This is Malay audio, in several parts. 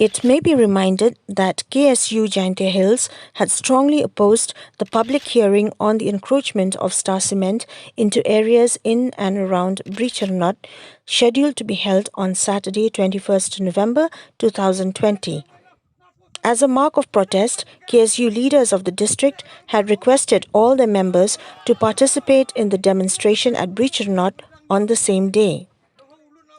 It may be reminded that KSU Jaintia Hills had strongly opposed the public hearing on the encroachment of Star Cement into areas in and around Brichernot, scheduled to be held on Saturday, 21st November 2020. As a mark of protest, KSU leaders of the district had requested all their members to participate in the demonstration at Brichernot on the same day.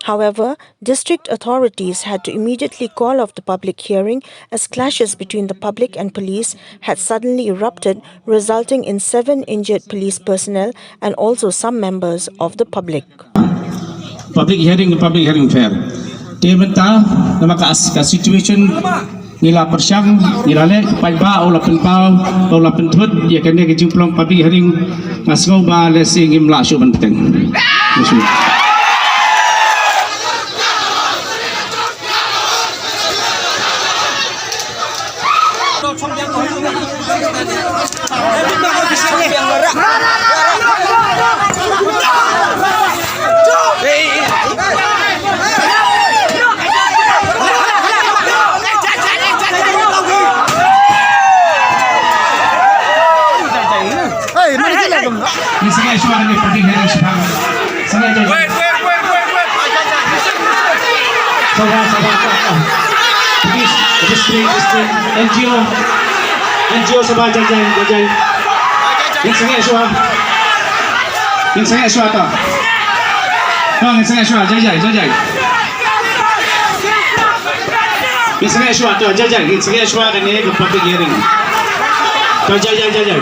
However, district authorities had to immediately call off the public hearing as clashes between the public and police had suddenly erupted, resulting in 7 injured police personnel and also some members of the public. Public hearing fair. Dia mentah nama ka situation nila persyang nilale paiba o lapen thut dia kena ke jumplong public hearing ngasgo ba lesing imla syu benteng. Ini sengaja suara ni public hearing sebab sengaja. Wait. Sabar. Please, NGO sabar jajai. Yang sengaja suara tu. Yang sengaja suara jajai. Yang sengaja suara tu jajai. Yang sengaja suara ni ke public hearing. Kau jajai.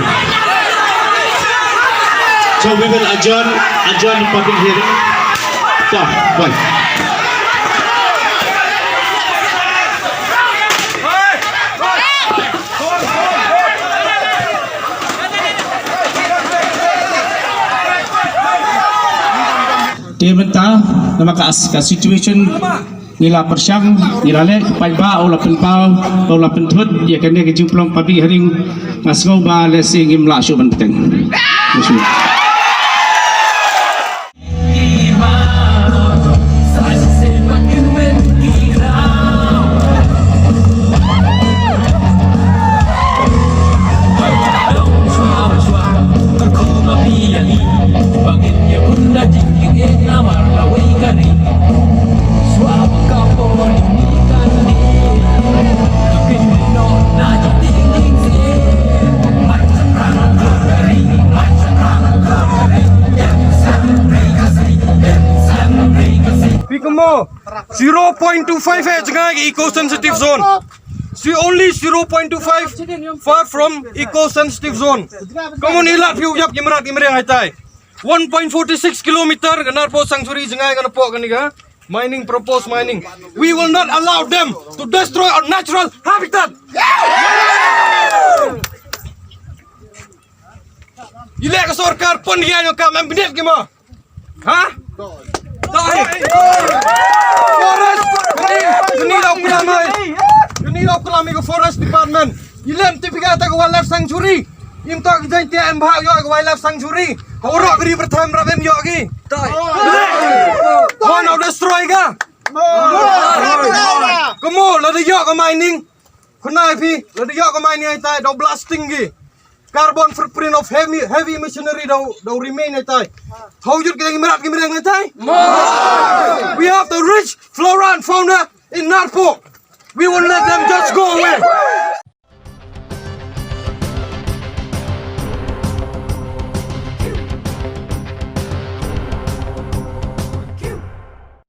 So we will adjourn the public hearing. So, bye. Dia mentah nama ka situation nila persyang nilale paiba o lapen thut dia kena ke jumplong public hearing ngasgo ba lesing imla syu benteng. Mo 0.25 है जगह eco sensitive zone. See only 0.25 far from eco sensitive zone. Kamu nilat piu yap kimrat kimreng haitai. 1.46 kilometer ganar po sanctuary jengah ganar po kaniga. Proposed mining. We will not allow them to destroy our natural habitat. Ile ka sarkar pon dia yo kam ambidet ki mo. Ha? Forest, you need to forest department. Ilam tipikata ko wildlife sanctuary. Im tak Jaintia Mbak yo wildlife sanctuary. Ora gri pertam rabem yo gi. One of destroy ga. Kamu lada yo ka mining. Kunai pi lada yo ka mining ai tai do blasting gi. Carbon footprint of heavy machinery do remain ai tai. How you getting merat kimreng ai tai? We have the rich flora and fauna in Narpo. We won't let them just go.